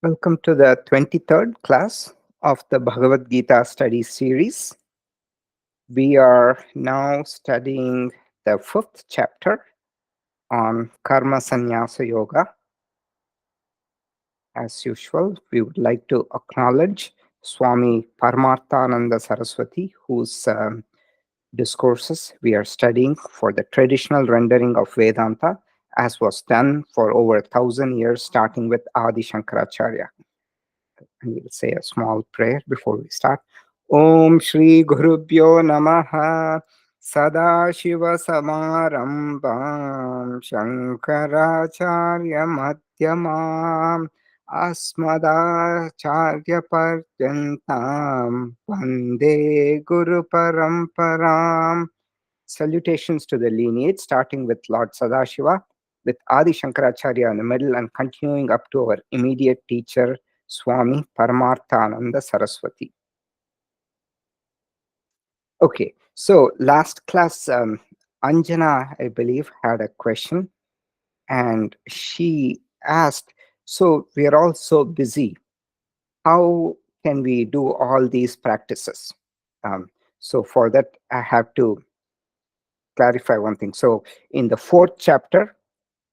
Welcome to the 23rd class of the Bhagavad Gita study series. We are now studying the 5th chapter on Karma Sannyasa Yoga. As usual, we would like to acknowledge Swami Paramarthananda Saraswati, whose discourses we are studying for the traditional rendering of Vedanta, as was done for over 1,000 years, starting with Adi Shankaracharya. And we'll say a small prayer before we start. Om Shri Gurubhyo Namaha Sadashiva Samarambam Shankaracharya Madhyamam Asmadacharya Paryantam Vande Guru Paramparam. Salutations to the lineage, starting with Lord Sadashiva, with Adi Shankaracharya in the middle and continuing up to our immediate teacher, Swami Paramarthananda Saraswati. Okay, so last class, Anjana, I believe, had a question, and she asked, so we are all so busy. How can we do all these practices? So for that, I have to clarify one thing. So in the 4th chapter,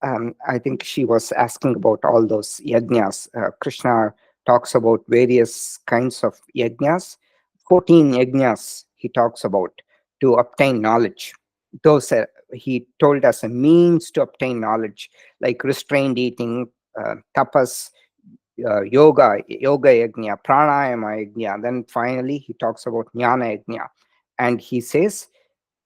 I think she was asking about all those yajnas. Krishna talks about various kinds of yajnas. 14 yajnas he talks about to obtain knowledge. Those he told us a means to obtain knowledge, like restrained eating, tapas, yoga yajna, pranayama yajna. Then finally he talks about jnana yajna, and he says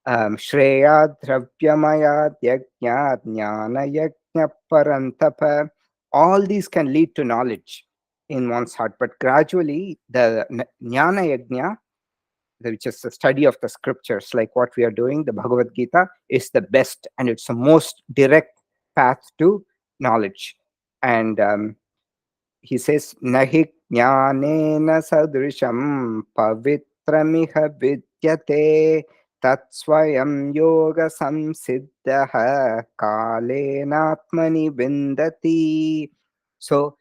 Shreya Dravyamaya Yajna Jnana Yajna Parantapa. All these can lead to knowledge in one's heart, but gradually the Jnana Yajna, which is the study of the scriptures, like what we are doing, the Bhagavad Gita, is the best and it's the most direct path to knowledge. And he says, Nahi jnanena sadrisham pavitramiha vidyate tatsvayam yoga samsiddhaha kalenatmani vindati. So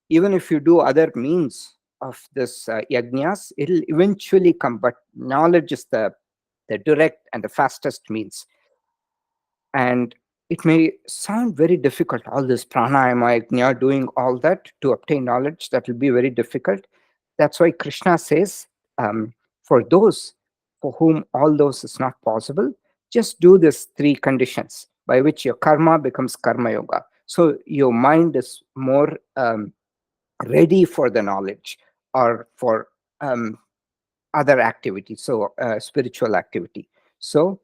even if you do other means of this yajnas, it'll eventually come, but knowledge is the direct and the fastest means. And it may sound very difficult, all this pranayama, yajna, doing all that to obtain knowledge. That will be very difficult. That's why Krishna says, for those for whom all those is not possible, just do these 3 conditions by which your karma becomes karma yoga. So your mind is more ready for the knowledge or for other activity, so spiritual activity. So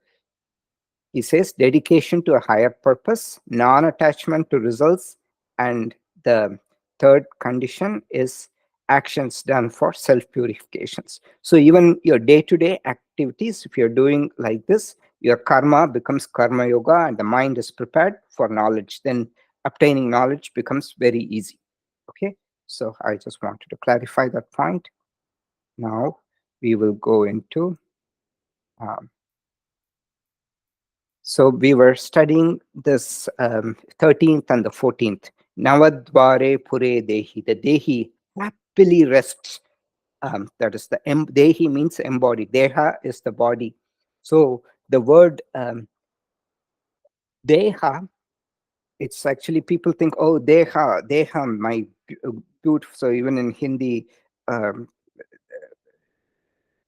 he says dedication to a higher purpose, non-attachment to results, and the third condition is actions done for self-purifications. So even your day-to-day activities, if you're doing like this, your karma becomes karma yoga and the mind is prepared for knowledge. Then obtaining knowledge becomes very easy. Okay, so I just wanted to clarify that point. Now we will go into so we were studying this 13th and the 14th. Navadvare Pure Dehi. The Dehi happily rests. That is the Dehi means embodied. Deha is the body. So the word Deha, it's actually people think, oh, Deha, my beautiful. So even in Hindi, um,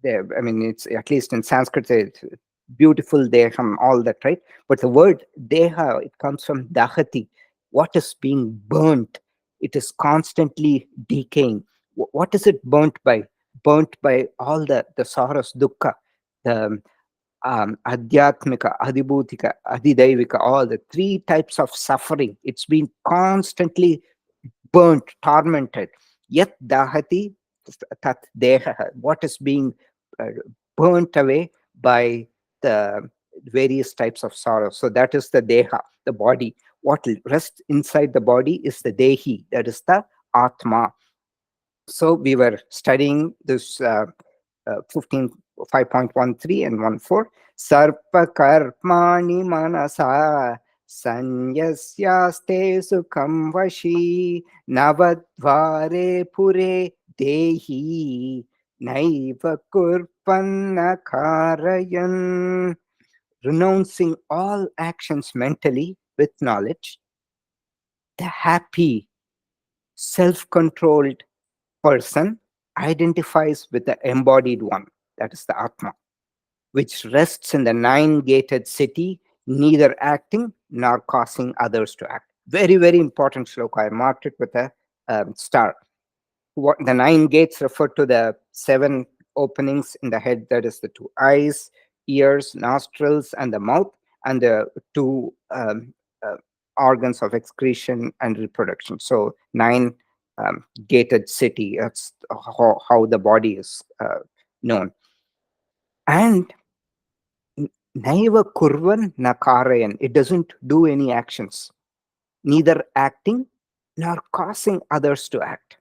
there, I mean, it's at least in Sanskrit, it's beautiful deham, all that, right? But the word deha, it comes from dahati, what is being burnt. It is constantly decaying. What is it burnt by? Burnt by all the sorrows, dukkha, the adhyatmika, adhibhutika, adhidaivika, all the 3 types of suffering. It's been constantly burnt, tormented. Yet dahati tat deha, what is being uh, burnt away by the various types of sorrow. So that is the deha, the body. What rests inside the body is the dehi, that is the atma. So we were studying this 15 5.13 and 14. Sarpa karmani manasa Sanyasyaste sukham vashi navadvare pure dehi naiva kurpanna karayan. Renouncing all actions mentally with knowledge, the happy, self-controlled person identifies with the embodied one, that is the Atma, which rests in the nine-gated city, neither acting nor causing others to act. Very, very important shloka. I marked it with a star. What the nine gates refer to the seven openings in the head, that is the two eyes, ears, nostrils, and the mouth, and the two uh, organs of excretion and reproduction. So nine gated city. That's how the body is known. And naiva kurvan na karayan. It doesn't do any actions, neither acting nor causing others to act.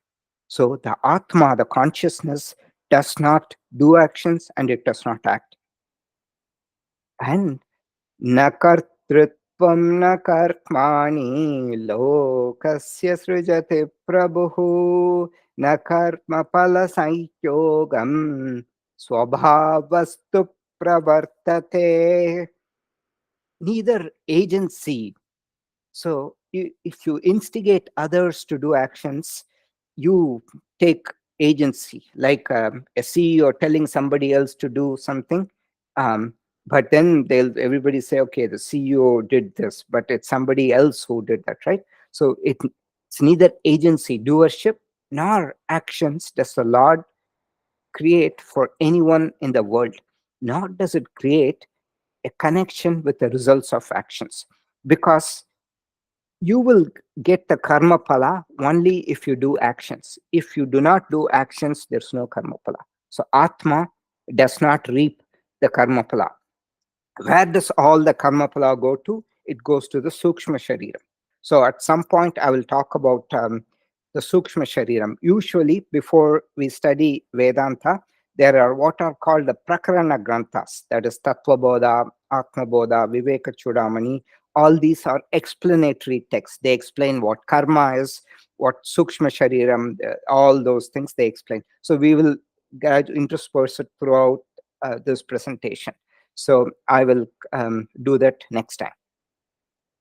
So the Atma, the consciousness, does not do actions and it does not act. And nakartrutvam nakarmani lokasya srijate prabhu nakarma pala sankyogam swabhavastu pravartate. Neither agency. So if you instigate others to do actions, you take agency, like a CEO telling somebody else to do something. Um, but then everybody say, okay, the CEO did this, but it's somebody else who did that, right? So it's neither agency, doership, nor actions does the Lord create for anyone in the world, nor does it create a connection with the results of actions, because you will get the karma pala only if you do actions. If you do not do actions, there's no karma pala. So Atma does not reap the karma pala. Where does all the karma pala go to? It goes to the Sukshma Shariram. So at some point, I will talk about the Sukshma Shariram. Usually, before we study Vedanta, there are what are called the Prakarana Granthas, that is Tattva Bodha, Atma Bodha, Viveka Chudamani. All these are explanatory texts. They explain what karma is, what Sukshma Shariram, all those things they explain. So we will intersperse it throughout this presentation. So I will do that next time.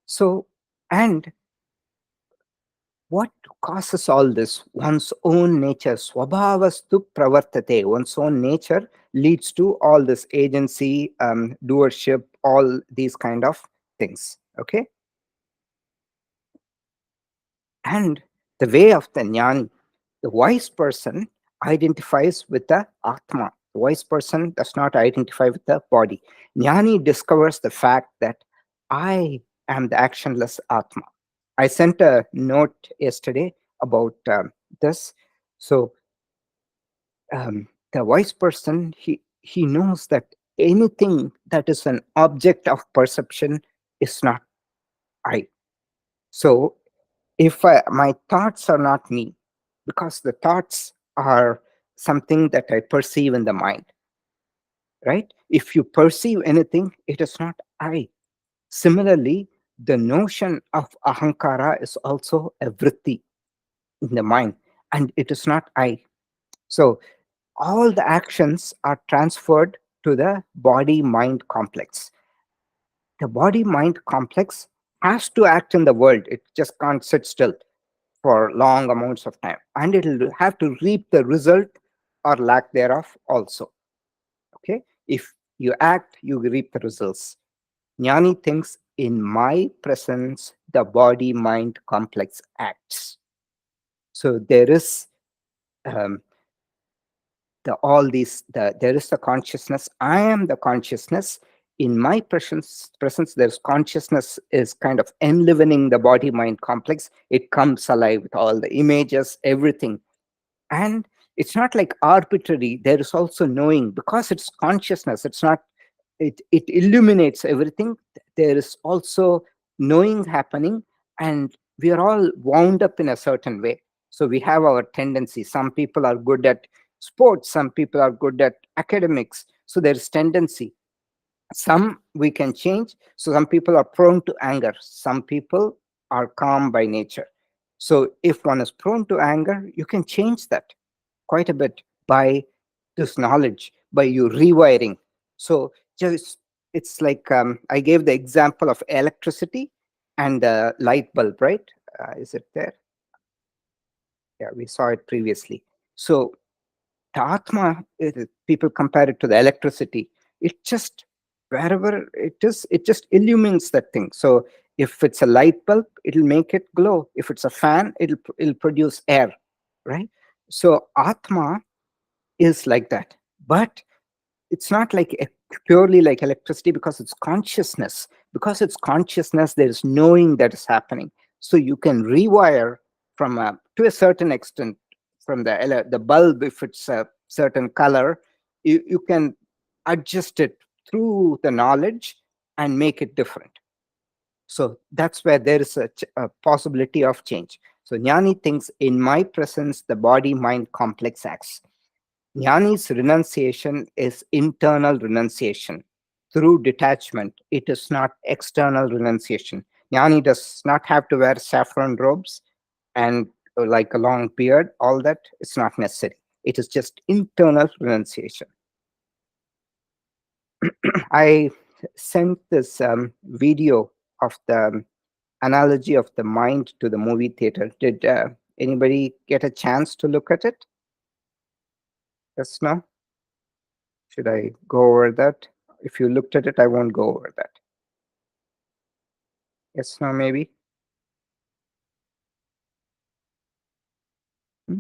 So, and what causes all this? One's own nature, swabhavastu pravartate. One's own nature leads to all this agency, doership, all these kind of things. Okay. And the way of the jnani, the wise person identifies with the Atma. The wise person does not identify with the body. Jnani discovers the fact that I am the actionless Atma. I sent a note yesterday about this. So the wise person, he knows that anything that is an object of perception is not I. So if my thoughts are not me, because the thoughts are something that I perceive in the mind, right? If you perceive anything, it is not I. Similarly, the notion of ahankara is also a vritti in the mind, and it is not I. So all the actions are transferred to the body mind complex. The body mind complex has to act in the world, it just can't sit still for long amounts of time, and it will have to reap the result or lack thereof also. Okay, if you act, you reap the results. Jnani thinks, in my presence the body mind complex acts. So there is um, there is the consciousness. I am the consciousness. In my presence there's consciousness is kind of enlivening the body mind complex. It comes alive with all the images, everything. And it's not like arbitrary. There is also knowing, because it's consciousness. It's not, it illuminates everything. There is also knowing happening, and we are all wound up in a certain way. So we have our tendency. Some people are good at sports, some people are good at academics, so there is tendency. Some we can change. So some people are prone to anger, some people are calm by nature. So if one is prone to anger, you can change that quite a bit by this knowledge, by you rewiring. So just, it's like, I gave the example of electricity and the light bulb, right? Is it there? Yeah, we saw it previously. So the Atma, people compare it to the electricity. It just, wherever it is, it just illumines that thing. So if it's a light bulb, it'll make it glow. If it's a fan, it'll produce air, right? So Atma is like that. But it's not like purely like electricity, because it's consciousness. Because it's consciousness, there's knowing that is happening. So you can rewire from to a certain extent, from the bulb. If it's a certain color, you can adjust it through the knowledge and make it different. So that's where there is a possibility of change. So Jnani thinks, in my presence the body mind complex acts. Jnani's renunciation is internal renunciation through detachment. It is not external renunciation. Jnani does not have to wear saffron robes and like a long beard, all that. It's not necessary. It is just internal renunciation. I sent this video of the analogy of the mind to the movie theater. Did anybody get a chance to look at it? Yes, no? Should I go over that? If you looked at it, I won't go over that. Yes, no, maybe? Hmm?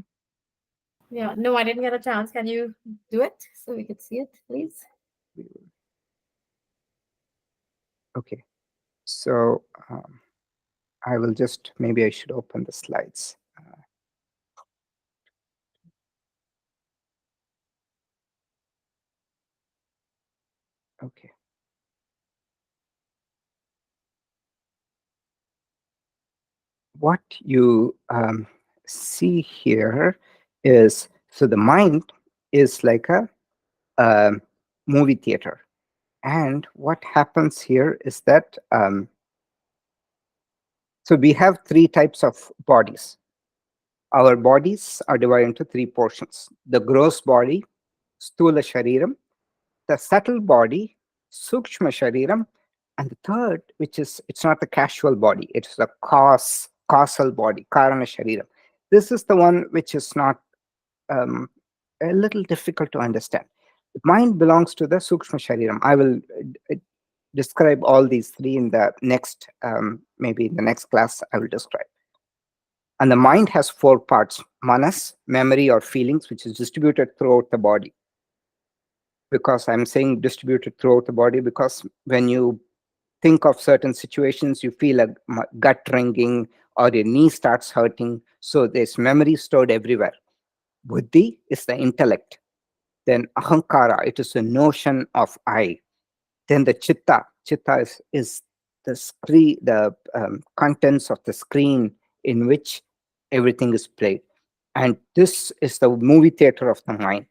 Yeah, no, I didn't get a chance. Can you do it so we could see it, please? Okay, so I will just, maybe I should open the slides. Okay. What you see here is, so the mind is like a movie theater. And what happens here is that, so we have three types of bodies. Our bodies are divided into three portions: the gross body, Stula Shariram; the subtle body, Sukshma Shariram; and the third, which is, it's not the casual body, it's the causal body, Karana Shariram. This is the one which is not a little difficult to understand. The mind belongs to the Sukshma Shariram. I will describe all these three in the next, maybe in the next class, I will describe. And the mind has four parts: manas, memory or feelings, which is distributed throughout the body. Because I'm saying distributed throughout the body, because when you think of certain situations, you feel a gut wringing or your knee starts hurting. So there's memory stored everywhere. Buddhi is the intellect. Then ahankara, it is the notion of I. Then the chitta is the screen, the contents of the screen in which everything is played. And this is the movie theater of the mind.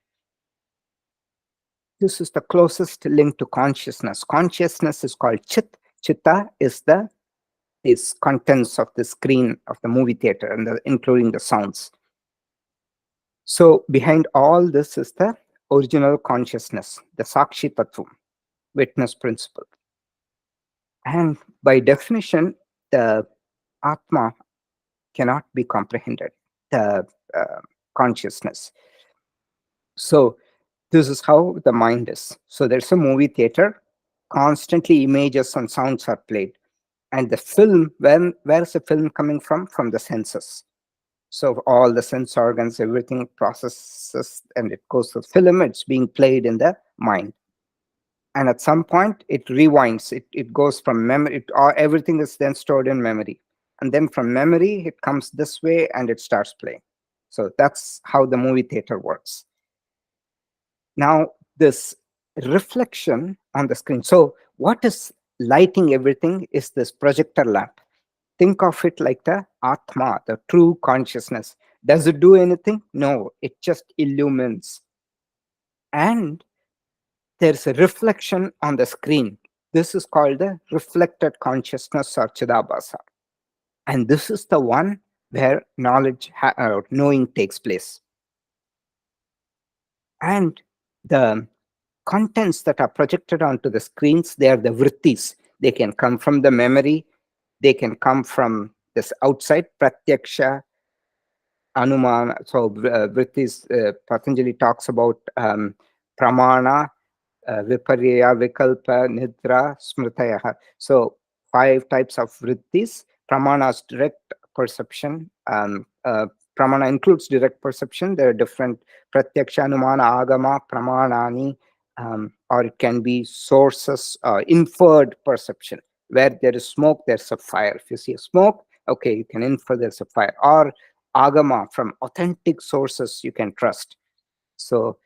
This is the closest link to consciousness. Consciousness is called chit. Chitta is the contents of the screen of the movie theater, and including the sounds. So behind all this is the original consciousness, the Sakshi Tattvam, witness principle. And by definition, the Atma cannot be comprehended, the consciousness. So this is how the mind is. So there's a movie theater, constantly images and sounds are played. And the film, where is the film coming from? From the senses. So all the sense organs, everything processes and it goes to film, it's being played in the mind. And at some point it rewinds, it goes from memory, everything is then stored in memory. And then from memory, it comes this way and it starts playing. So that's how the movie theater works. Now, this reflection on the screen. So what is lighting everything is this projector lamp. Think of it like the Atma, the true consciousness. Does it do anything? No, it just illumines. And there's a reflection on the screen. This is called the reflected consciousness or Chidabhasa. And this is the one where knowing takes place. And the contents that are projected onto the screens, they are the vrittis. They can come from the memory, they can come from this outside, pratyaksha, anumana. So vrittis, Patanjali talks about pramana, viparya, vikalpa, nidra, smritaya. So 5 types of vrittis. Pramana is direct perception. Pramana includes direct perception. There are different pratyaksha, anumana, agama, pramanani, or it can be sources, inferred perception. Where there is smoke, there's a fire. If you see a smoke, okay, you can infer there's a fire. Or agama, from authentic sources you can trust. So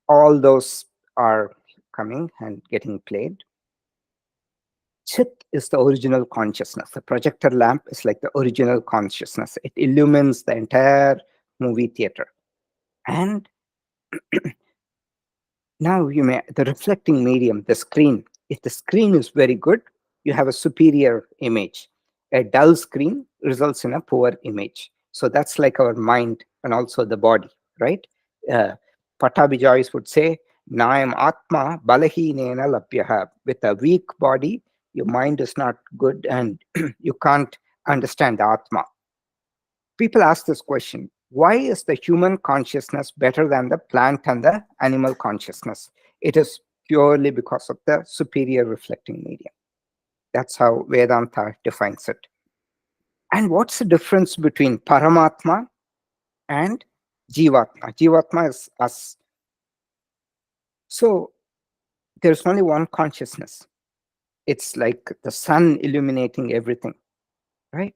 all those are coming and getting played. Chit is the original consciousness. The projector lamp is like the original consciousness. It illumines the entire movie theater. And now the reflecting medium, the screen. If the screen is very good, you have a superior image. A dull screen results in a poor image. So that's like our mind and also the body, right? Uh, Patabi Joyce would say, Naam Atma Balahinena Lapyaha. With a weak body, your mind is not good and you can't understand the Atma. People ask this question: why is the human consciousness better than the plant and the animal consciousness? It is purely because of the superior reflecting medium. That's how Vedanta defines it. And what's the difference between Paramatma and Jivatma? Jivatma is us. So there's only one consciousness. It's like the sun illuminating everything, right?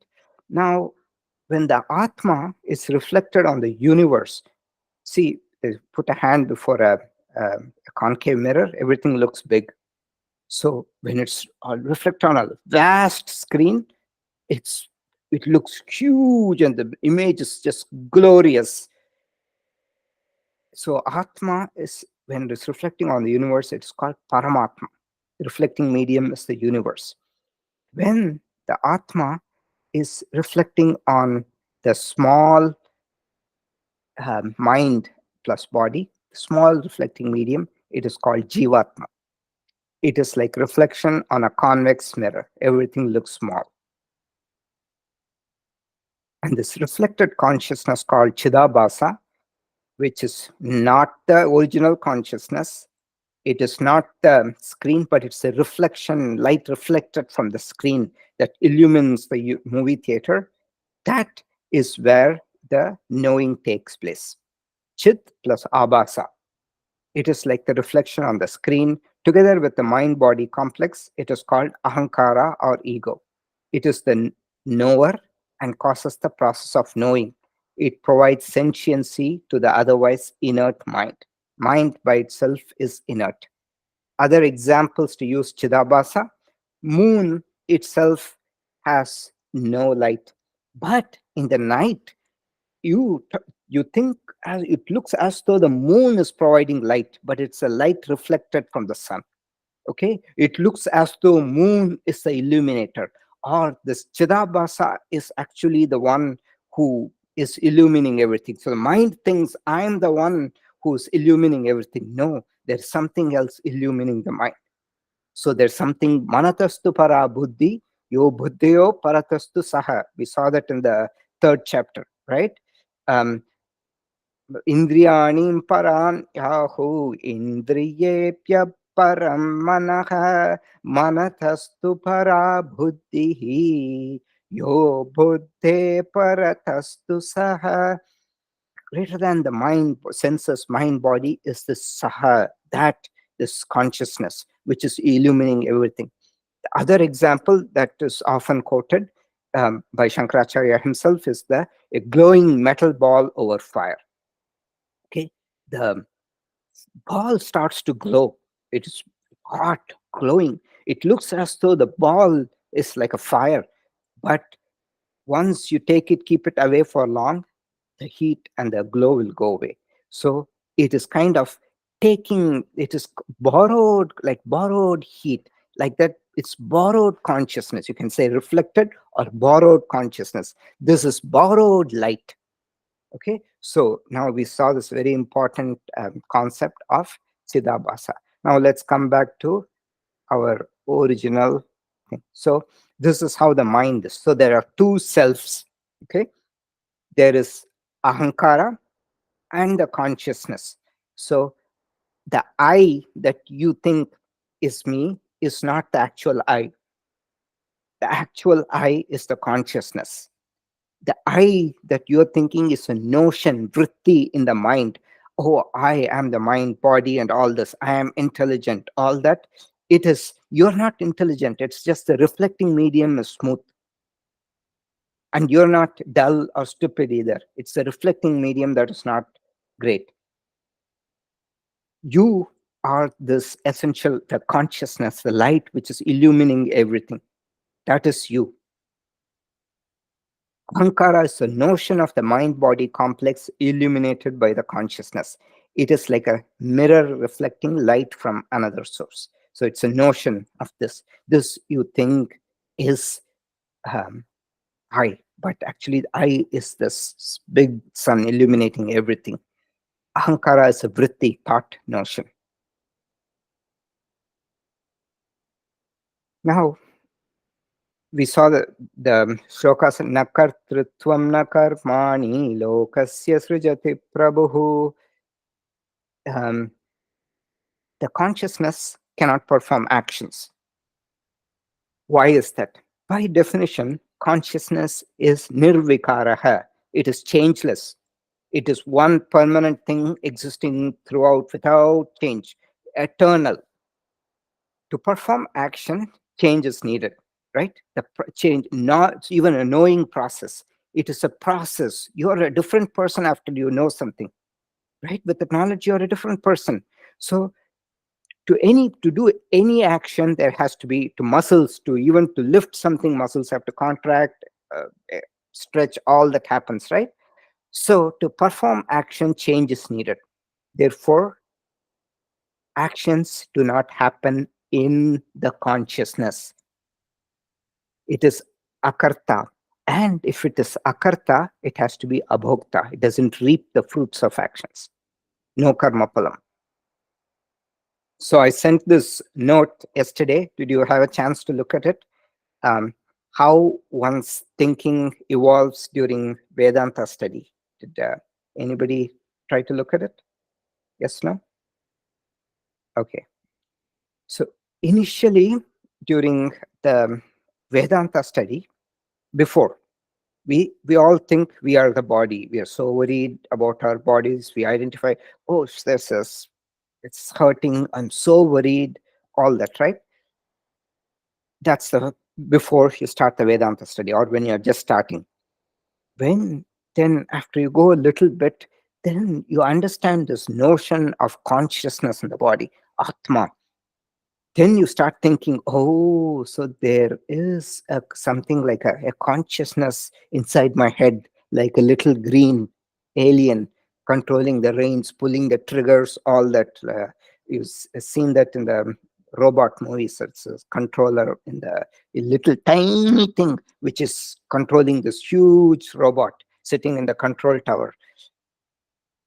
Now, when the Atma is reflected on the universe, see, they put a hand before a concave mirror, everything looks big. So when it's reflected on a vast screen, it looks huge and the image is just glorious. So Atma is, when it's reflecting on the universe, it's called Paramatma. The reflecting medium is the universe. When the Atma is reflecting on the small mind plus body, small reflecting medium, it is called Jivatma. It is like reflection on a convex mirror. Everything looks small. And this reflected consciousness called Chidabhasa, which is not the original consciousness. It is not the screen, but it's a reflection, light reflected from the screen that illumines the movie theater. That is where the knowing takes place. Chit plus Abhasa. It is like the reflection on the screen. Together with the mind-body complex, it is called Ahankara or ego. It is the knower and causes the process of knowing. It provides sentiency to the otherwise inert mind. Mind by itself is inert. Other examples to use Chidabhasa: moon itself has no light, but in the night, you think as it looks as though the moon is providing light, but it's a light reflected from the sun. Okay, it looks as though moon is the illuminator, or this Chidabhasa is actually the one who is illumining everything. So the mind thinks I'm the one who's illumining everything. No, there's something else illumining the mind. So there's something manatastu para buddhi, yo buddhyo paratastu saha. We saw that in the third chapter, right? Um, Indriyani paran yahu indriyepya param manaha manatastu para buddhihi yo buddhe paratastu saha. Greater than the mind, senses, mind, body is this saha, that this consciousness which is illuminating everything. The other example that is often quoted by Shankaracharya himself is a glowing metal ball over fire. Okay, the ball starts to glow. It is hot, glowing. It looks as though the ball is like a fire, but once you take it, keep it away for long, the heat and the glow will go away. So it is kind of taking, it is borrowed, like borrowed heat, like that. It's borrowed consciousness, you can say reflected or borrowed consciousness. This is borrowed light. Okay, so now we saw this very important concept of Siddhabhasa. Now let's come back to our original thing. So this is how the mind is. So there are two selves. Okay, there is ahankara and the consciousness. So the I that you think is me is not the actual I. The actual I is the consciousness. The I that you're thinking is a notion, vritti in the mind. Oh, I am the mind, body, and all this. I am intelligent, all that. It is, you're not intelligent. It's just the reflecting medium is smooth. And you're not dull or stupid either. It's the reflecting medium that is not great. You are this essential, the consciousness, the light which is illumining everything. That is you. Ahankara is a notion of the mind body complex illuminated by the consciousness. It is like a mirror reflecting light from another source. So it's a notion of this. This you think is um, I, but actually, I is this big sun illuminating everything. Ahankara is a vritti, thought notion. Now, we saw the shlokas, nakartrutvam nakarmani lokasya srijati prabhu. Um, the consciousness cannot perform actions. Why is that? By definition, consciousness is nirvikaraha. It is changeless. It is one permanent thing existing throughout without change, eternal. To perform action, change is needed, right? Change, not even a knowing process. It is a process. You're a different person after you know something, right? With the knowledge, you're a different person. So to do any action, there has to be to muscles, to even to lift something, muscles have to contract, stretch, all that happens, right? So to perform action, change is needed. Therefore, actions do not happen in the consciousness. It is akarta. And if it is akarta, it has to be abhokta. It doesn't reap the fruits of actions. No karma palam. So I sent this note yesterday. Did you have a chance to look at it? How one's thinking evolves during Vedanta study. Did anybody try to look at it? Yes, no? Okay. So initially, during the Vedanta study, before, we all think we are the body. We are so worried about our bodies. We identify, oh, this is, it's hurting. I'm so worried. All that, right? That's the before you start the Vedanta study, or when you're just starting. When then after you go a little bit, then you understand this notion of consciousness in the body, Atma. Then you start thinking, oh, so there is something like a consciousness inside my head, like a little green alien controlling the reins, pulling the triggers, all that. You've seen that in the robot movies. It's a controller in the a little tiny thing which is controlling this huge robot sitting in the control tower.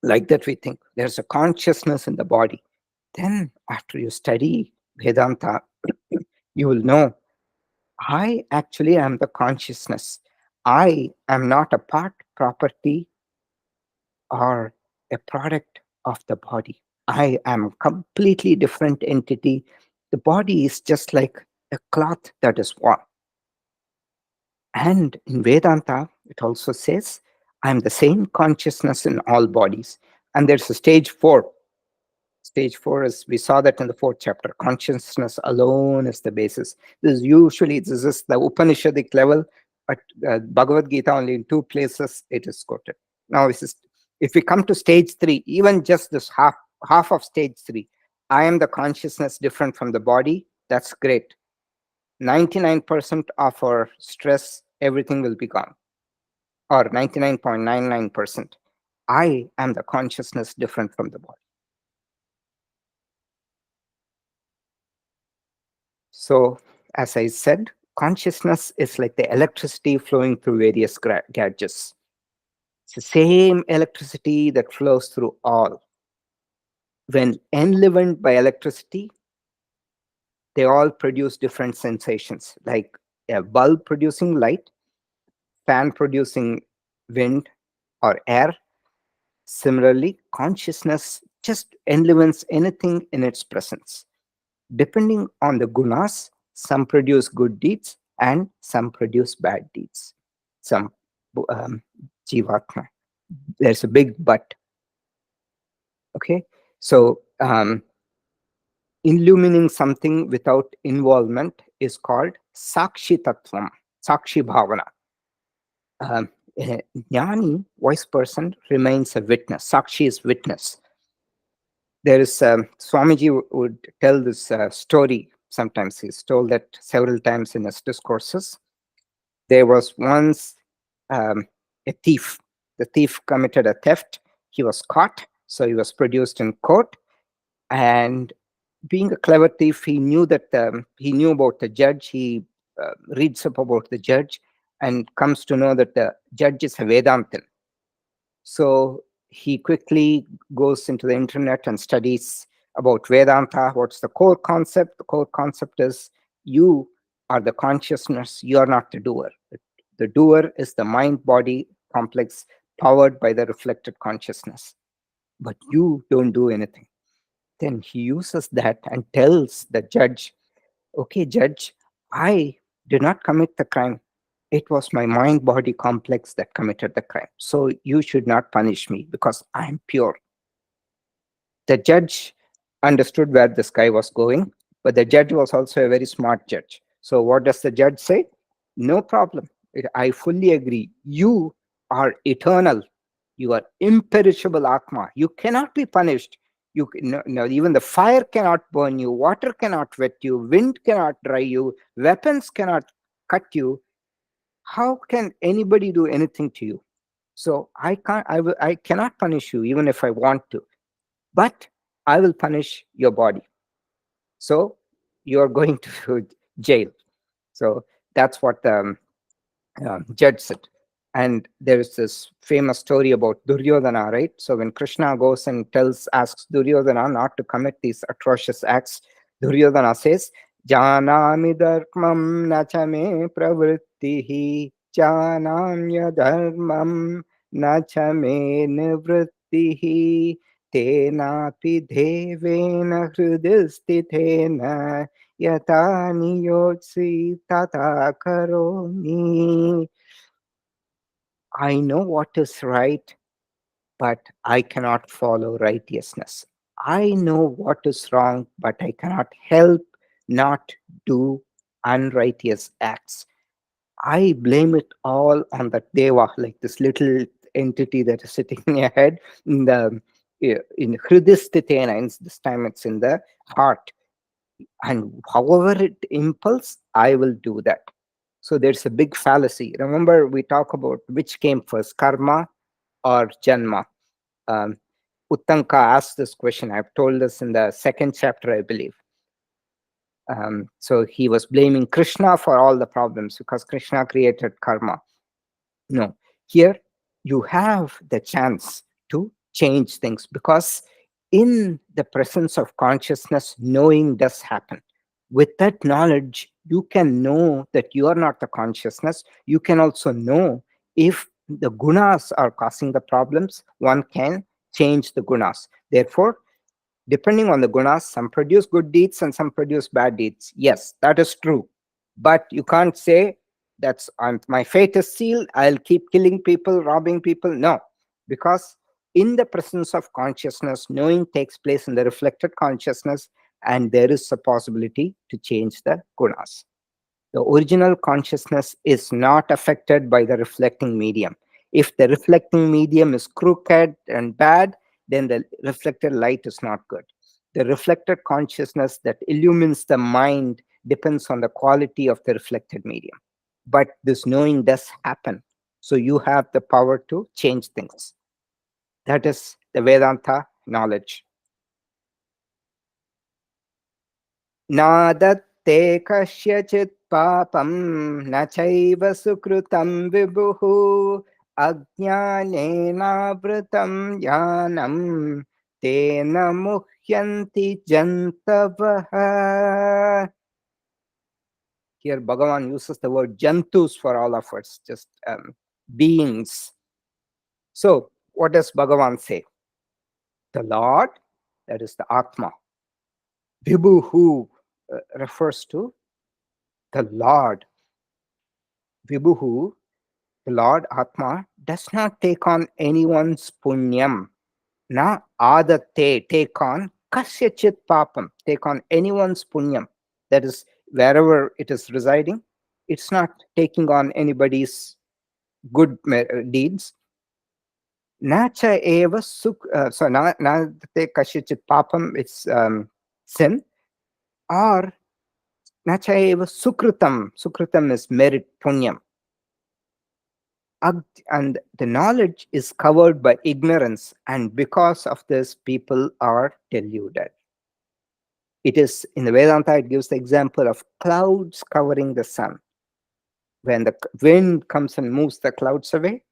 Like that, we think there's a consciousness in the body. Then, after you study Vedanta, you will know I actually am the consciousness. I am not a part, property, or a product of the body. I am completely different entity. The body is just like a cloth that is worn. And in Vedanta, it also says, I am the same consciousness in all bodies. And there's a stage four. Stage four is, we saw that in the fourth chapter, consciousness alone is the basis. This is the Upanishadic level, but Bhagavad Gita only in two places it is quoted. Now, if we come to stage three, even just this half of stage three, I am the consciousness different from the body, that's great. 99% of our stress, everything will be gone, or 99.99%. I am the consciousness different from the body. So, as I said, consciousness is like the electricity flowing through various gadgets. It's the same electricity that flows through all. When enlivened by electricity, they all produce different sensations, like a bulb producing light, fan producing wind or air. Similarly, consciousness just enlivens anything in its presence. Depending on the gunas, some produce good deeds and some produce bad deeds. Some um, jivatma. There's a big but. Okay, so illumining something without involvement is called sakshi tattvam, sakshi bhavana. A jnani, wise person, remains a witness. Sakshi is witness. There is Swamiji would tell this story. Sometimes he's told that several times in his discourses. There was once a thief. The thief committed a theft. He was caught, so he was produced in court. And being a clever thief, he knew that he knew about the judge. He reads up about the judge and comes to know that the judge is a Vedantin. So he quickly goes into the internet and studies about Vedanta. What's the core concept? The core concept is you are the consciousness, you are not the doer. The doer is the mind body complex powered by the reflected consciousness. But you don't do anything. Then he uses that and tells the judge, okay, judge, I did not commit the crime. It was my mind body complex that committed the crime. So you should not punish me because I'm pure. The judge understood where this guy was going, but the judge was also a very smart judge. So what does the judge say? No problem. I fully agree. You are eternal. You are imperishable Atma. You cannot be punished. No, even the fire cannot burn you, water cannot wet you, wind cannot dry you, weapons cannot cut you. How can anybody do anything to you? So I cannot punish you even if I want to, but I will punish your body. So you're going to jail. So that's what judge said. And there is this famous story about Duryodhana, right? So when Krishna goes and asks Duryodhana not to commit these atrocious acts, Duryodhana says, Janami dharmam nachame pravrittihi, janamya dharmam nachame nivrittihi, tenapi devena hridistithena yata niyotsi tata karomi. I know what is right, but I cannot follow righteousness. I know what is wrong, but I cannot help not do unrighteous acts. I blame it all on that deva, like this little entity that is sitting in your head. In Hridistithena, this time it's in the heart. And however it impulse, I will do that. So there's a big fallacy. Remember, we talk about which came first, karma or janma. Um, Uttanka asked this question. I've told this in the second chapter, I believe. So he was blaming Krishna for all the problems because Krishna created karma. No, here you have the chance to change things because in the presence of consciousness, knowing does happen. With that knowledge, you can know that you are not the consciousness. You can also know if the gunas are causing the problems, one can change the gunas. Therefore, depending on the gunas, some produce good deeds and some produce bad deeds. Yes, that is true. But you can't say my fate is sealed. I'll keep killing people, robbing people. No, because in the presence of consciousness, knowing takes place in the reflected consciousness, and there is a possibility to change the gunas. The original consciousness is not affected by the reflecting medium. If the reflecting medium is crooked and bad, then the reflected light is not good. The reflected consciousness that illumines the mind depends on the quality of the reflected medium. But this knowing does happen. So you have the power to change things. That is the Vedanta knowledge. te kasyachit papam na chaiva sukrutam vibhuhu ajnanena vratam jnanam tena muhyanti jantavaha. Here Bhagavan uses the word jantus for all of us, just beings. So what does Bhagavan say? The Lord, that is the Atma. Vibhuhu refers to the Lord. Vibhuhu, the Lord Atma, does not take on anyone's punyam. Na adate, take on kasyachit papam, take on anyone's punyam. That is, wherever it is residing, it's not taking on anybody's good deeds. Nacha eva suk, so na te kasyachit papam, it's sin, or nacha eva sukritam. Sukritam is merit, punyam. And the knowledge is covered by ignorance, and because of this, people are deluded. It is in the Vedanta, it gives the example of clouds covering the sun. When the wind comes and moves the clouds away,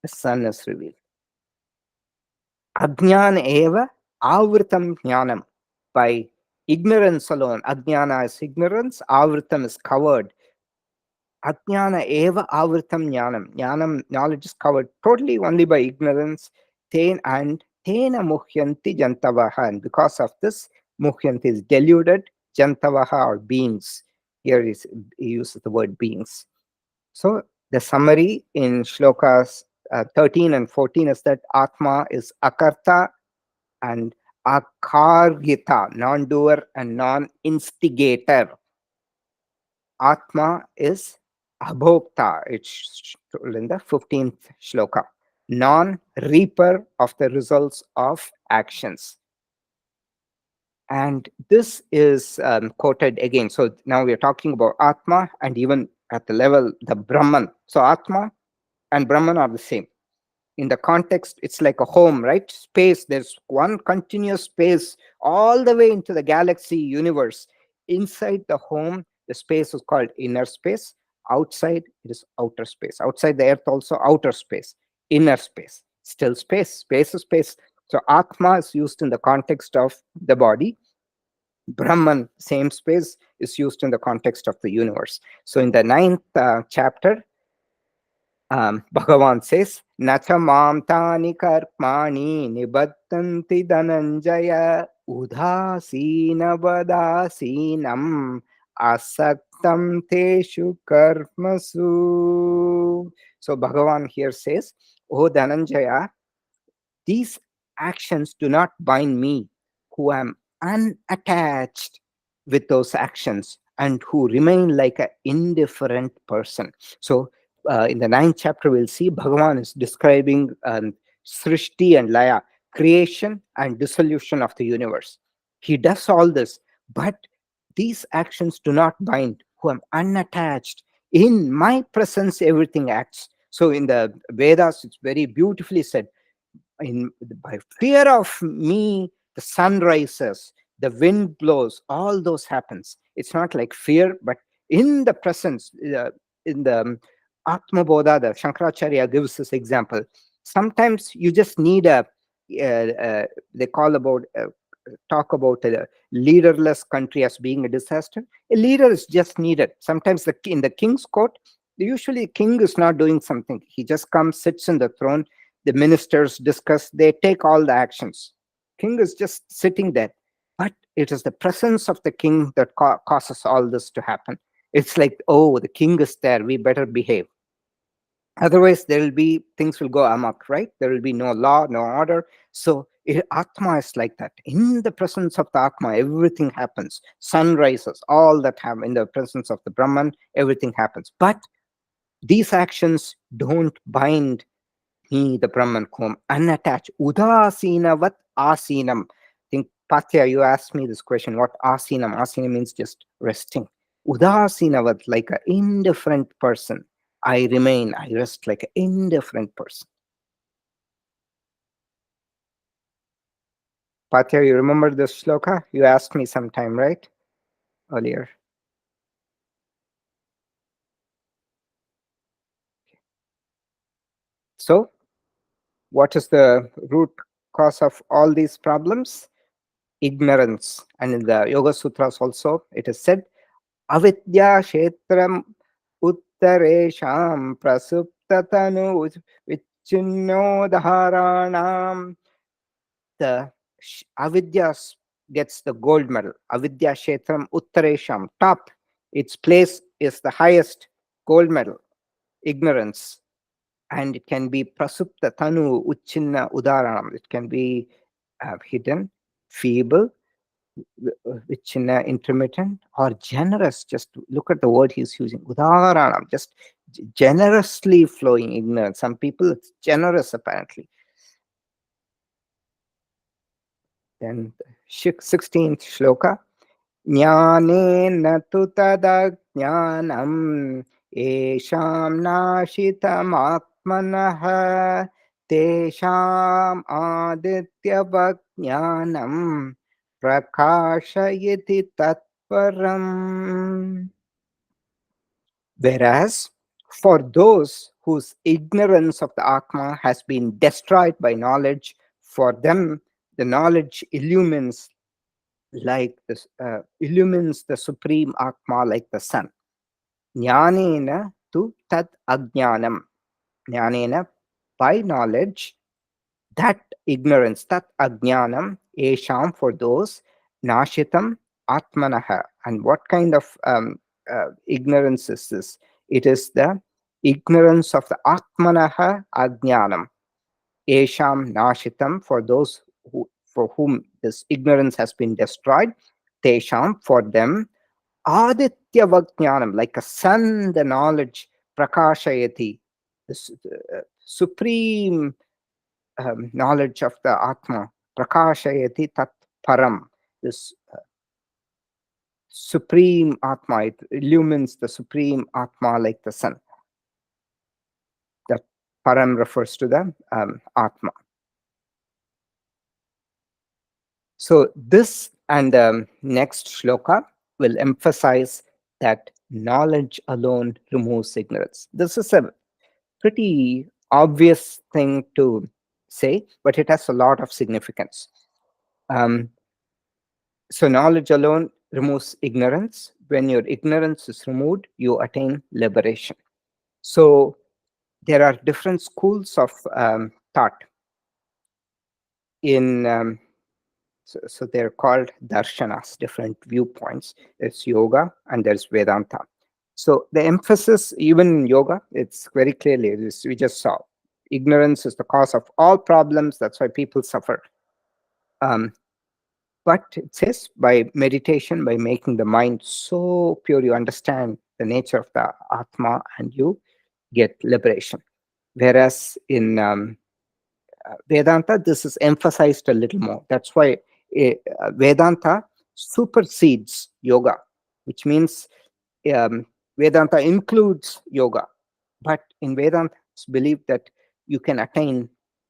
the sun is revealed. Ajnana eva avritam jnanam. By ignorance alone, ajnana is ignorance, avritam is covered. Ajnana eva avritam jnanam. Jnanam, knowledge is covered totally only by ignorance. Tena muhyanti jantavaha. And because of this, muhyanti is deluded, jantavaha or beings. Here he uses the word beings. So the summary in Shlokas 13 and 14 is that Atma is akarta and akargita, non-doer and non-instigator. Atma is abhokta, it's told in the 15th shloka, non-reaper of the results of actions. And this is quoted again. So now we are talking about Atma and even at the level, the Brahman. So Atma and Brahman are the same. In the context, it's like a home, right? Space, there's one continuous space all the way into the galaxy universe. Inside the home, the space is called inner space. Outside, it is outer space. Outside the earth, also outer space. Inner space, still space. Space is space. So Atma is used in the context of the body. Brahman, same space, is used in the context of the universe. So in the 9th chapter, Bhagavan says, Nacha mam tani karmani nibattanti dhananjaya udhasina vadasinam asaktam teshu karmasu. So Bhagavan here says, O Dhananjaya, these actions do not bind me, who am unattached with those actions and who remain like an indifferent person. So, in the 9th chapter, we'll see Bhagavan is describing Srishti and Laya, creation and dissolution of the universe. He does all this, but these actions do not bind, who am unattached. In my presence, everything acts. So, in the Vedas, it's very beautifully said, by fear of me, the sun rises, the wind blows, all those happens. It's not like fear, but in the presence, in the Atma Bodha, the Shankaracharya gives this example. Sometimes you just need they call about talk about a leaderless country as being a disaster. A leader is just needed. Sometimes in the king's court, usually king is not doing something. He just comes, sits in the throne, the ministers discuss, they take all the actions. King is just sitting there. But it is the presence of the king that causes all this to happen. It's like, oh, the king is there, we better behave. Otherwise, there will be things will go amok, right? There will be no law, no order. So Atma is like that. In the presence of the Atma, everything happens. Sun rises, all that happen. In the presence of the Brahman, everything happens. But these actions don't bind me, the Brahman, whom unattached. Udasinavat asinam. I think, Patya, you asked me this question. What asinam? Asinam means just resting. Udasinavat, like an indifferent person. I remain, I rest like an indifferent person. Patya, you remember this shloka? You asked me sometime, right? Earlier. So, what is the root cause of all these problems? Ignorance. And in the Yoga Sutras also, it is said, avidya kshetram uttaresham prasuptatanu vichinnodharanam. The avidya gets the gold medal. Avidya kshetram uttaresham, top. Its place is the highest gold medal. Ignorance. And it can be prasupta tanu uchinna udaranam. It can be hidden, feeble, which in intermittent or generous. Just look at the word he's using, udaharanam, just generously flowing ignorance. Some people it's generous apparently. Then 16th shloka, jnanena tu tadajnanam esham nashitam atmanah tesham adityavajnanam prakashayati tatparam. Whereas for those whose ignorance of the Atma has been destroyed by knowledge, for them the knowledge illumines like this, illumines the supreme Atma like the sun. Jnanena tu tad ajnanam. Jnanena, by knowledge, that ignorance, that ajnanam, esham, for those, nashitam atmanaha. And what kind of ignorance is this? It is the ignorance of the atmanaha ajnanam. Esham nashitam, for those for whom this ignorance has been destroyed. Tesham, for them, aditya vajnanam, like a sun, the knowledge, prakashayati, the supreme knowledge of the Atma, prakashayati tat param, this supreme Atma, it illumines the supreme Atma like the sun. That param refers to the Atma. So this and the next shloka will emphasize that knowledge alone removes ignorance. This is a pretty obvious thing to say, but it has a lot of significance. Um, So knowledge alone removes ignorance. When your ignorance is removed, you attain liberation. So there are different schools of thought in. So they're called darshanas, different viewpoints. There's yoga and there's Vedanta. So the emphasis, even in yoga, it's very clearly, we just saw, ignorance is the cause of all problems. That's why people suffer. Um, But it says by meditation, by making the mind so pure, you understand the nature of the Atma and you get liberation. Whereas in Vedanta, this is emphasized a little more. That's why Vedanta supersedes yoga, which means Vedanta includes yoga. But in Vedanta, it's believed that you can attain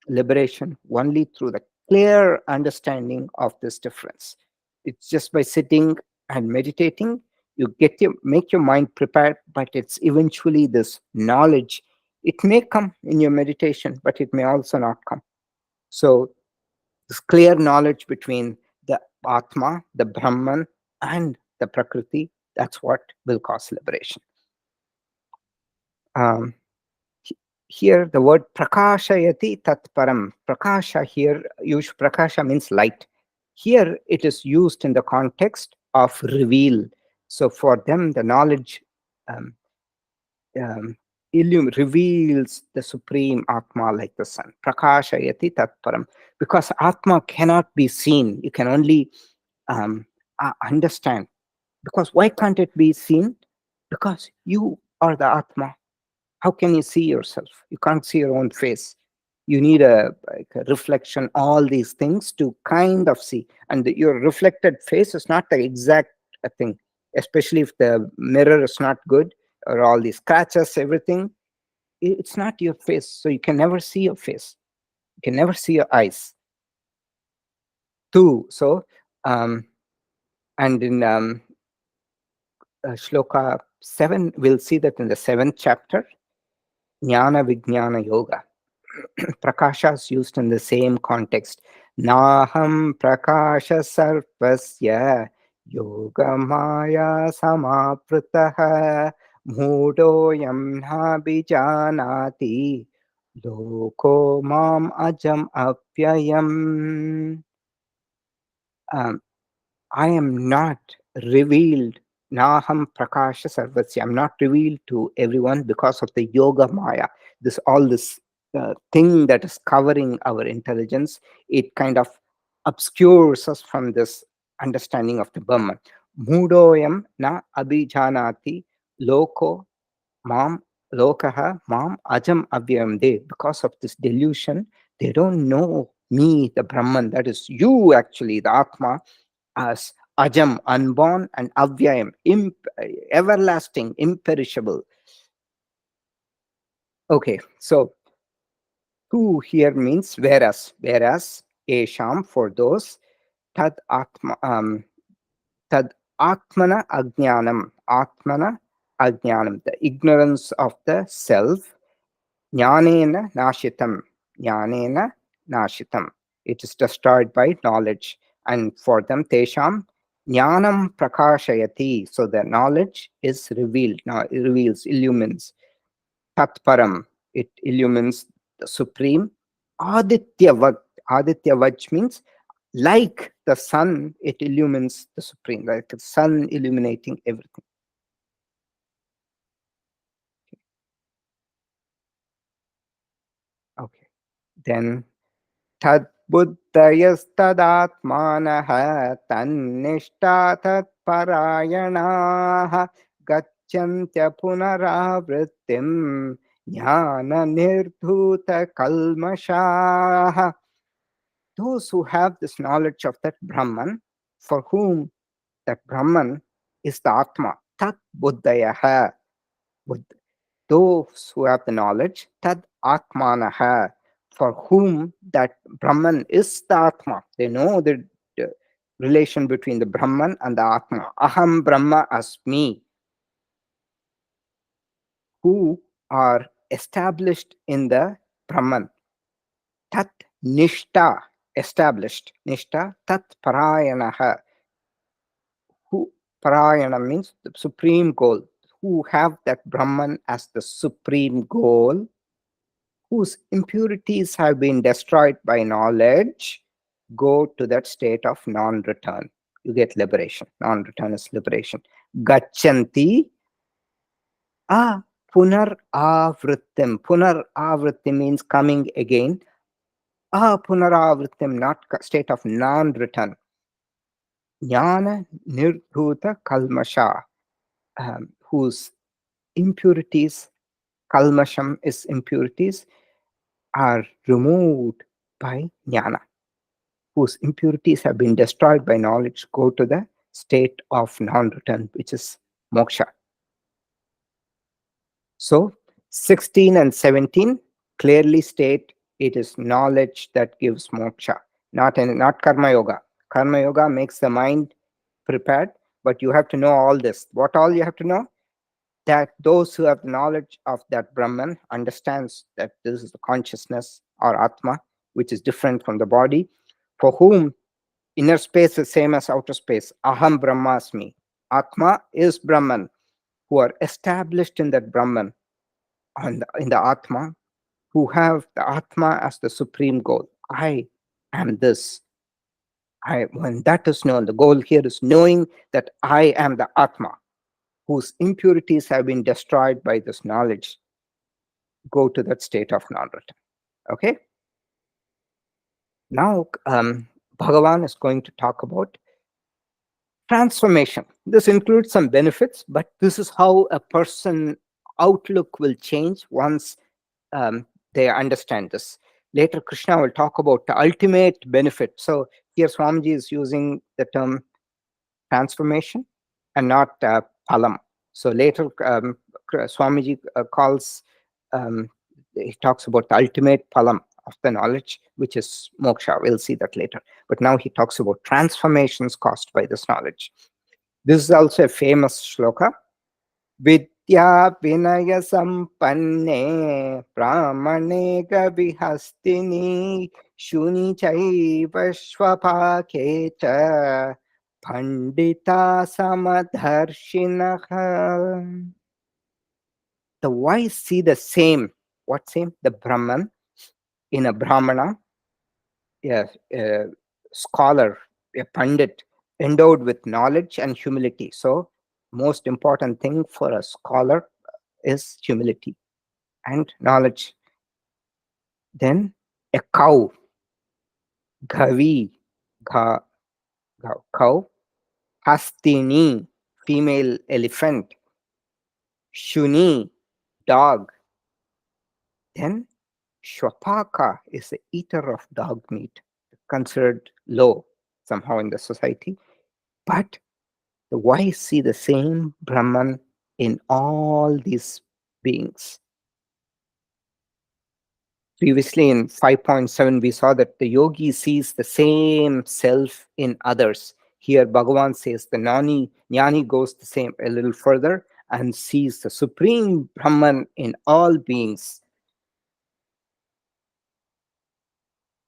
liberation only through the clear understanding of this difference. It's just by sitting and meditating, you make your mind prepared, but it's eventually this knowledge. It may come in your meditation, but it may also not come. So this clear knowledge between the Atma, the Brahman, and the Prakriti, that's what will cause liberation. Um, Here the word prakashayati tat param. Prakasha here, prakasha means light. Here it is used in the context of reveal. So for them, the knowledge um, um, reveals the supreme Atma like the sun. Prakashayati tat param. Because Atma cannot be seen. You can only understand. Because why can't it be seen? Because you are the Atma. How can you see yourself? You can't see your own face. You need like a reflection, all these things to kind of see. And your reflected face is not the exact thing, especially if the mirror is not good or all these scratches, everything. It's not your face. So you can never see your face. You can never see your eyes. Too. So, and in Shloka 7, we'll see that in the 7th chapter, Jnana Vijnana Yoga. Prakasha is used in the same context. Naham prakasha sarvasya yoga maya samapritah mudoyam nabijanati loko mam ajam apyayam. Um, I am not revealed. Naham Prakasha Sarvasya. I'm not revealed to everyone because of the Yoga Maya. This all this thing that is covering our intelligence. It kind of obscures us from this understanding of the Brahman. Mudoyam na abhijanati loko mam lokaha mam ajam avyam de. Because of this delusion, they don't know me, the Brahman. That is you, actually, the Atma, as Ajam, unborn, and Avyayam, everlasting, imperishable. Okay, so who here means whereas Esham, for those, Tad Atma, Tad Atmana Ajnanam, the ignorance of the self, Jnanena Nashitam, Jnanena Nashitam. It is destroyed by knowledge. And for them, Tesham, Jnanam Prakashayati. So the knowledge is revealed. Now it reveals, illumines. Tatparam, it illumines the supreme. Adityavat. Adityavaj means like the sun, it illumines the supreme, like the sun illuminating everything. Okay. Then तद्बुद्धयस्तदात्मानः तन्निष्ठा तत्परायणाः गच्छन्त्य पुनरावृत्तिं ज्ञाननिर्धूतकल्मषाः. Those who have this knowledge of that Brahman, for whom that Brahman is the Atma, tat buddhayaha, those who have the knowledge, tad atmanaha, for whom that Brahman is the Atma. They know the relation between the Brahman and the Atma. Aham Brahma Asmi, who are established in the Brahman. Tat Nishta, established. Nishta, tat Parayanaha, who, Parayana means the supreme goal, who have that Brahman as the supreme goal, whose impurities have been destroyed by knowledge, go to that state of non-return. You get liberation. Non-return is liberation. Gachanti a punar avrittim. Punar avrittim means coming again. A punar avrittim, not state of non-return. Jnana nirdhuta kalmasha, whose impurities, kalmasham is impurities, are removed by jnana, whose impurities have been destroyed by knowledge, go to the state of non-return, which is moksha. So 16 and 17 clearly state it is knowledge that gives moksha, not karma yoga. Karma yoga makes the mind prepared, but you have to know all this. What all you have to know? That those who have knowledge of that Brahman understands that this is the consciousness or Atma, which is different from the body, for whom inner space is same as outer space. Aham Brahmasmi. Atma is Brahman, who are established in that Brahman, and in the Atma, who have the Atma as the supreme goal. I am this. When that is known, the goal here is knowing that I am the Atma, whose impurities have been destroyed by this knowledge, go to that state of non-return. Okay. Now, Bhagavan is going to talk about transformation. This includes some benefits, but this is how a person outlook will change once they understand this. Later, Krishna will talk about the ultimate benefit. So here Swamiji is using the term transformation and not palam. So later, Swamiji calls, he talks about the ultimate palam of the knowledge, which is moksha. We'll see that later. But now he talks about transformations caused by this knowledge. This is also a famous shloka. Vid Nitya Vinaya Sampanne Brahmane Gabihastini Shuni Chaiva Shvapakecha Pandita Samadharshinaha. The wise see the same. What same? The Brahman in a Brahmana, a scholar, a Pandit, endowed with knowledge and humility. So, most important thing for a scholar is humility and knowledge. Then a cow, Ghavi, gha, cow, Hastini, female elephant, Shuni, dog. Then Shwapaka is the eater of dog meat, considered low somehow in the society. But the wise see the same Brahman in all these beings. Previously in 5.7, we saw that the yogi sees the same self in others. Here, Bhagavan says the jnani goes the same a little further and sees the supreme Brahman in all beings.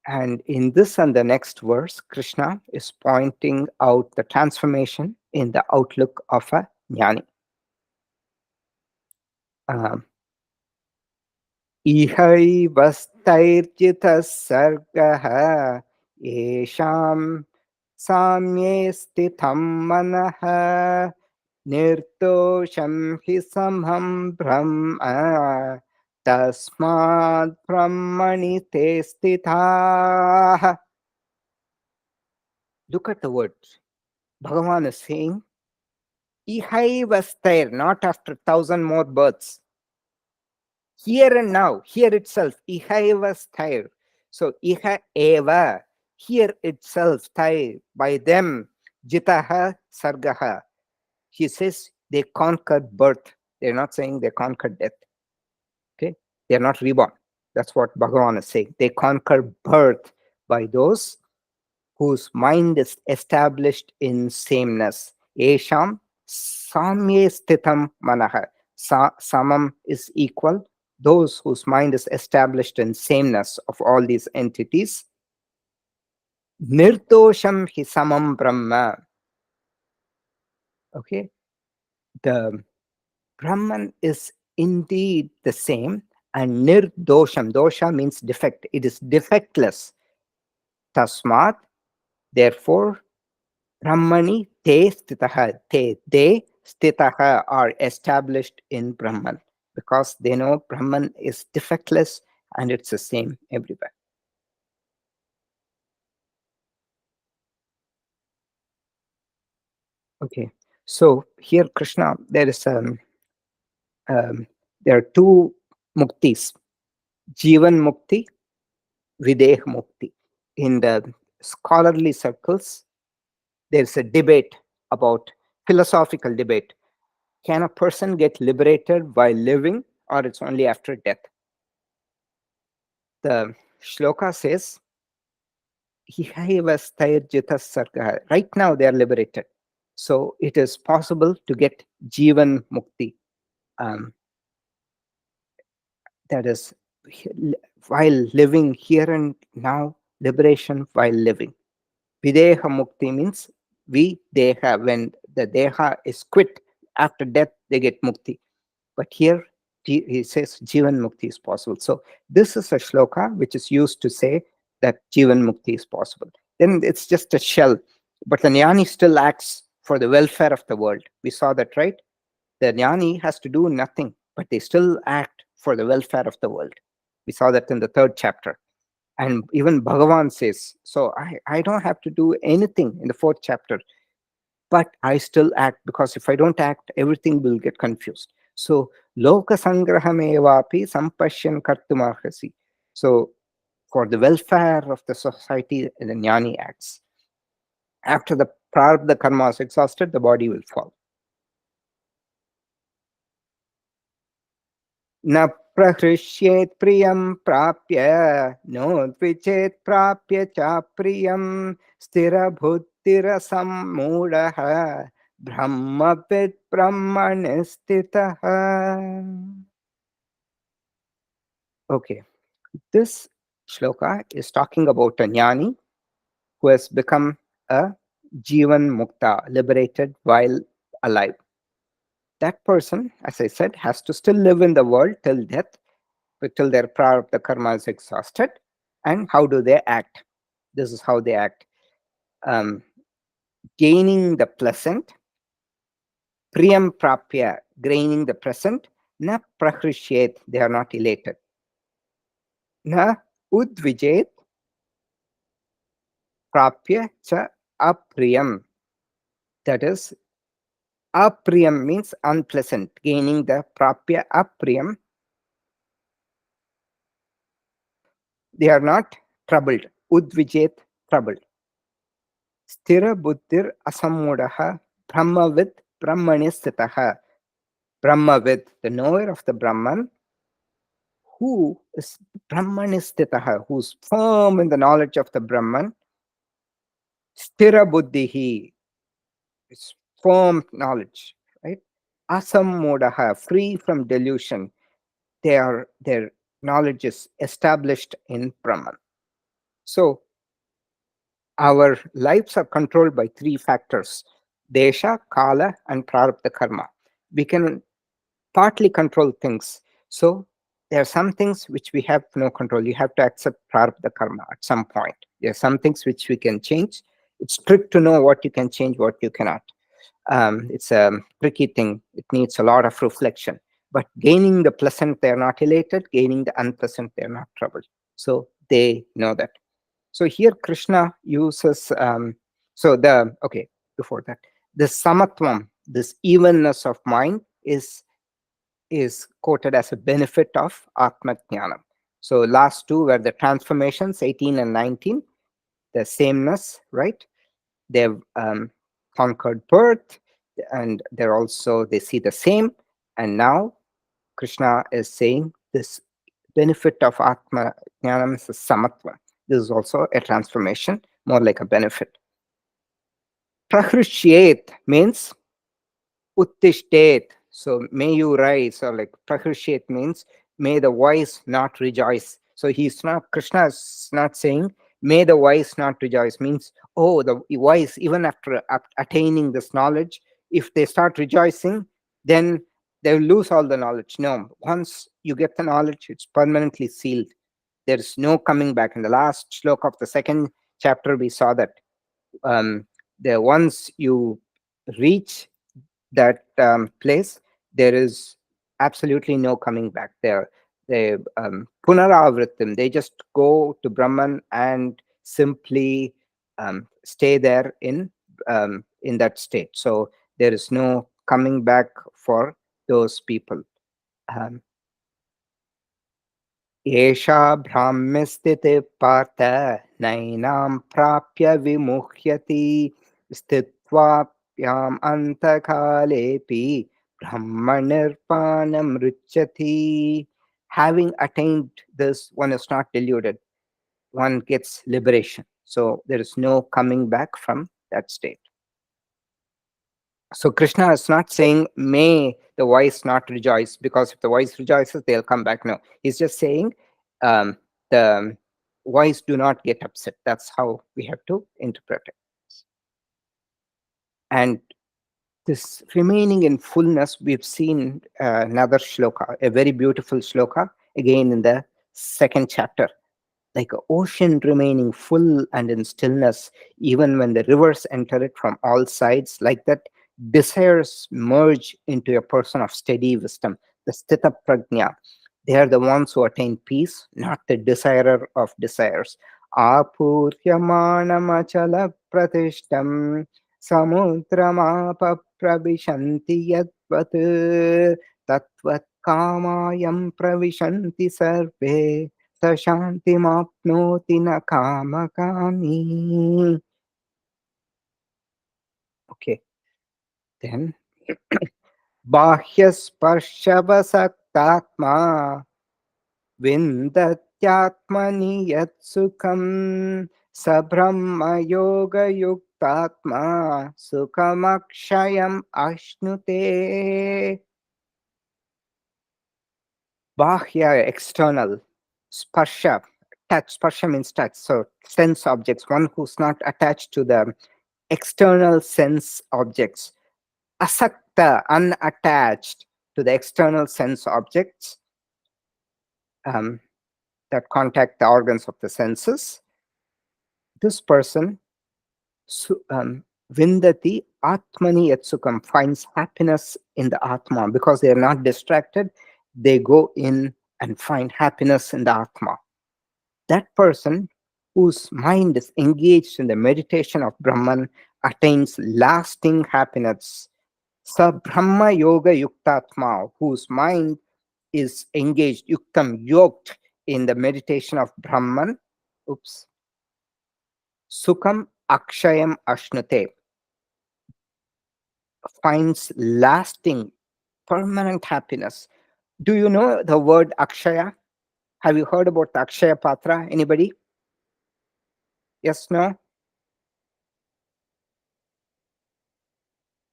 And in this and the next verse, Krishna is pointing out the transformation in the outlook of a jnani. Um, इहैवस्तैर्जितः सर्गः येषां साम्ये स्थितं मनः निर्दोषं हि समं ब्रह्म तस्मात् ब्रह्मणि ते स्थिताः. Look at the words. Bhagavan is saying, Ihaivastair, not after 1,000 more births. Here and now, here itself, iha eva sthair. So iha eva, here itself, sthair, by them, jitaha sargaha. He says they conquered birth. They're not saying they conquered death. Okay, they're not reborn. That's what Bhagavan is saying. They conquer birth by those whose mind is established in sameness. Esham samye sthitam manaha. Samam is equal. Those whose mind is established in sameness of all these entities. Nirdosham hi samam brahma. Okay, the Brahman is indeed the same, and nirdosham, dosha means defect. It is defectless. Tasmat, therefore, Brahmani te stitaha. They stitaha are established in Brahman because they know Brahman is defectless and it's the same everywhere. Okay, so here Krishna, um, there are two muktis, Jivan Mukti, Videh Mukti. In the scholarly circles, there's a debate about philosophical debate. Can a person get liberated while living, or it's only after death? The shloka says, right now they are liberated. So it is possible to get Jivan Mukti. That is, while living here and now, liberation while living. Videha Mukti means Videha, when the Deha is quit after death, they get Mukti. But here he says Jivan Mukti is possible. So this is a shloka which is used to say that Jivan Mukti is possible. Then it's just a shell. But the jnani still acts for the welfare of the world. We saw that, right? The jnani has to do nothing, but they still act for the welfare of the world. We saw that in the 3rd chapter. And even Bhagavan says, so I don't have to do anything in the 4th chapter, but I still act, because if I don't act, everything will get confused. So, loka sangrahamevapi sampashyan kartumarhasi. So, for the welfare of the society, the jnani acts. After the prarabdha karma is exhausted, the body will fall. न प्रहृष्येत् प्रियं प्राप्य no द्विचेत् प्राप्य च प्रियं स्थिरबुद्धिरसम्मूढः Brahmavid Brahmani Sthitaha. Okay, this shloka is talking about a jnani who has become a Jivan Mukta, liberated while alive. That person, as I said, has to still live in the world till death, till their prarabdha karma is exhausted. And how do they act? This is how they act. Um, Gaining the pleasant, priyam prapya, gaining the present, na prahrishyet, they are not elated. Na udvijet prapya cha apriyam, that is, apriyam means unpleasant. Gaining the prapya apriyam, they are not troubled. Udvijet, troubled. Sthira buddhir asammudaha brahmavid brahmani sthitaha. Brahmavid, the knower of the Brahman, who is brahmani sthitaha, who's firm in the knowledge of the Brahman. Sthira buddhihi, it's firm knowledge, right? Asammudaha, free from delusion. Their knowledge is established in Brahman. So our lives are controlled by three factors: desha, kala, and prarabdha karma. We can partly control things. So there are some things which we have no control. You have to accept prarabdha karma at some point. There are some things which we can change. It's trick to know what you can change, what you cannot. It's a tricky thing. It needs a lot of reflection. But gaining the pleasant, they are not elated. Gaining the unpleasant, they are not troubled. So they know that. So here Krishna uses, okay, before that, this samatvam, this evenness of mind is quoted as a benefit of Atma Jnanam. So last two were the transformations, 18 and 19, the sameness, right? They've conquered birth, and they see the same. And now Krishna is saying this benefit of Atma Jnanam is a samatva. This is also a transformation, more like a benefit. Prahrishyet means uttishtet. So may you rise, or like prahrishyet means may the wise not rejoice. So Krishna is not saying may the wise not rejoice, means, oh, the wise, even after attaining this knowledge, if they start rejoicing, then they will lose all the knowledge. No, once you get the knowledge, it's permanently sealed. There's no coming back. In the last shloka of the second chapter, we saw that once you reach that place, there is absolutely no coming back. They punaravritim, they just go to Brahman and simply stay there in that state. So there is no coming back for those people. um, एषा भ्राम्यस्थितिः पार्थ नैनां प्राप्य विमुह्यति स्थित्वाप्याम् अन्तकालेऽपि ब्रह्मनिर्वाणमृच्छति. Having attained this, one is not deluded. One gets liberation. So there is no coming back from that state. So Krishna is not saying, may the wise not rejoice, because if the wise rejoices, they'll come back. No, he's just saying um, the wise do not get upset. That's how we have to interpret it. And this remaining in fullness, we've seen another shloka, a very beautiful shloka, again in the second chapter. Like an ocean remaining full and in stillness, even when the rivers enter it from all sides, like that, desires merge into a person of steady wisdom, the sthita prajna. They are the ones who attain peace, not the desirer of desires. Apuryamanamachala pratishtam samudramapa pravishanti yadvat tatvat kamayam pravishanti sarve shantimapnoti na kamakami. Okay, then bahyasparshavasaktatma vindatyatmani yat sukham sabrahma yoga yuktatma sukamakshayam ashnute. Bahya, external. Sparsha, touch. Sparsha means touch. So sense objects, one who's not attached to the external sense objects. Asakta, unattached to the external sense objects um, that contact the organs of the senses. This person, Vindati Atmani Yatsukam, finds happiness in the Atma because they are not distracted. They go in and find happiness in the Atma. That person whose mind is engaged in the meditation of Brahman attains lasting happiness. Sa Brahma Yoga Yuktatma, whose mind is engaged, yuktam, yoked in the meditation of Brahman. Oops. Sukham Akshayam Ashnute, finds lasting, permanent happiness. Do you know the word Akshaya? Have you heard about the Akshaya Patra? Anybody? Yes, no?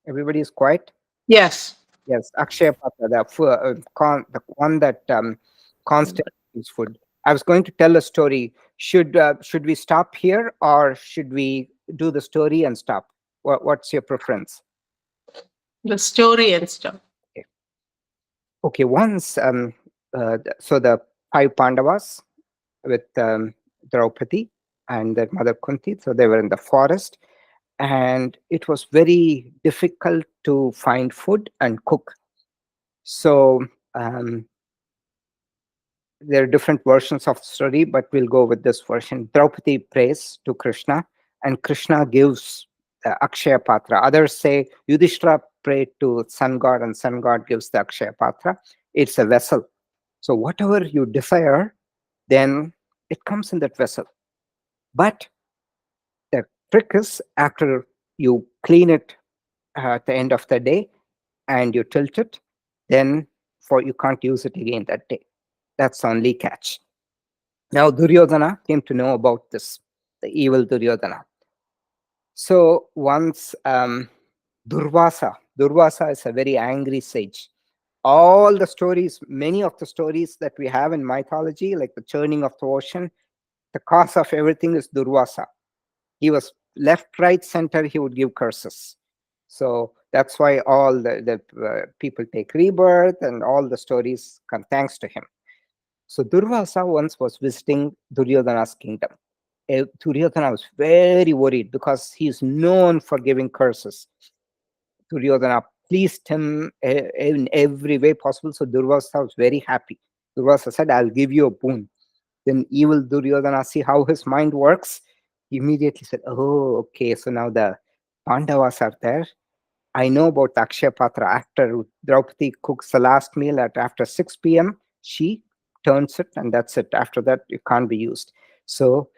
Everybody is quiet? Yes. Yes, Akshaya Patra, the one that constantly eats food. I was going to tell a story. Should we stop here or should we do the story and stop? What's your preference? The story and stuff. Okay, okay. Once, so the five Pandavas with Draupadi and their mother Kunti, so they were in the forest, and it was very difficult to find food and cook. So there are different versions of the story, but we'll go with this version. Draupadi prays to Krishna, and Krishna gives the Akshaya Patra. Others say Yudhishthira prayed to Sun God, and Sun God gives the Akshaya Patra. It's a vessel. So whatever you desire, then it comes in that vessel. But the trick is after you clean it at the end of the day and you tilt it, then you can't use it again that day. That's the only catch. Now Duryodhana came to know about this, the evil Duryodhana. So once Durvasa is a very angry sage. All the stories, many of the stories that we have in mythology, like the churning of the ocean, the cause of everything is Durvasa. He was left, right, center, he would give curses. So that's why all the people take rebirth and all the stories come thanks to him. So Durvasa once was visiting Duryodhana's kingdom. Duryodhana was very worried because he is known for giving curses. Duryodhana pleased him in every way possible. So Durvasa was very happy. Durvasa said, I'll give you a boon. Then evil Duryodhana, see how his mind works. He immediately said, oh, okay, so now the Pandavas are there. I know about Akshaya Patra. After Draupadi cooks the last meal at after 6 p.m., she turns it and that's it. After that, it can't be used. So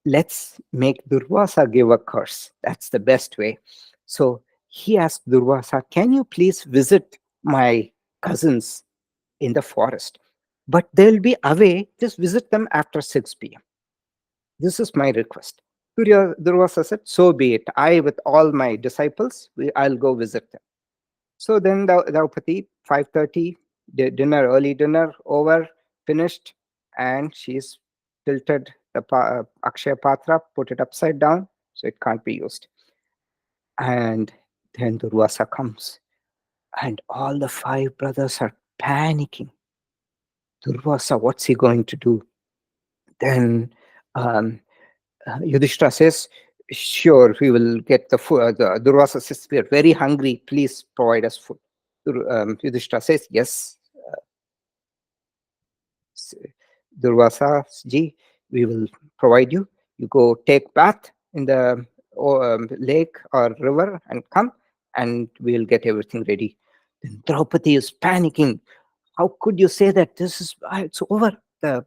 let's make Durvasa give a curse. That's the best way. So he asked Durvasa, can you please visit my cousins in the forest? But they'll be away. Just visit them after 6 p.m. This is my request. Durvasa said, so be it. I, with all my disciples, I'll go visit them. So then Draupadi, 5:30, dinner, early dinner over, finished, and she's tilted the Akshaya Patra, put it upside down, so it can't be used. And then Durvasa comes, and all the five brothers are panicking. Durvasa, what's he going to do? Then Yudhishthira says, sure, we will get the food. The Durvasa says, we are very hungry, please provide us food. Yudhishthira says, yes, Durvasa ji, we will provide you. You go take bath in the lake or river and come, and we will get everything ready. Then Draupadi is panicking. How could you say that? This is it's over. The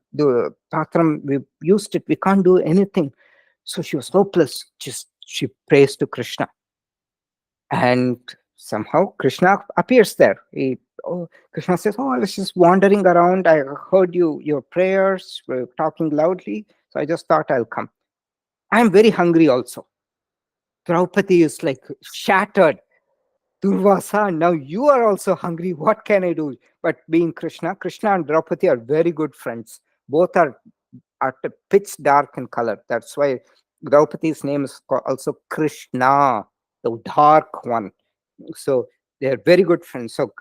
patram, we used it. We can't do anything. So she was hopeless. Just she prays to Krishna, and somehow Krishna appears there. Krishna says, oh, I was just wandering around. I heard your prayers were talking loudly. So I just thought I'll come. I'm very hungry also. Draupadi is like shattered. Durvasa, now you are also hungry. What can I do? But being Krishna, Krishna and Draupadi are very good friends. Both are pitch dark in color. That's why Draupadi's name is also Krishna, the dark one. So they're very good friends. So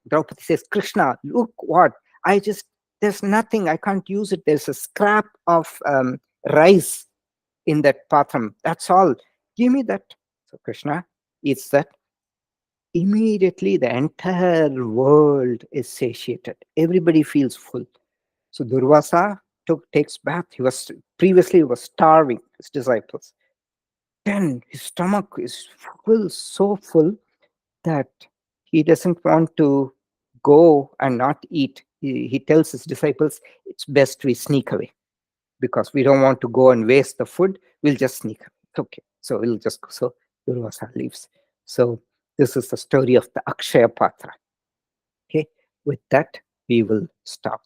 Draupadi says, Krishna, look what I just, there's nothing, I can't use it. There's a scrap of rice in that patram. That's all. Give me that. So Krishna eats that. Immediately the entire world is satiated. Everybody feels full. So Durvasa takes bath. He was starving his disciples. Then his stomach is full, so full that he doesn't want to go and not eat. He tells his disciples, it's best we sneak away because we don't want to go and waste the food. We'll just sneak away. It's okay. So we'll just go. So Durvasa leaves. So this is the story of the Akshaya Patra. Okay. With that, we will stop.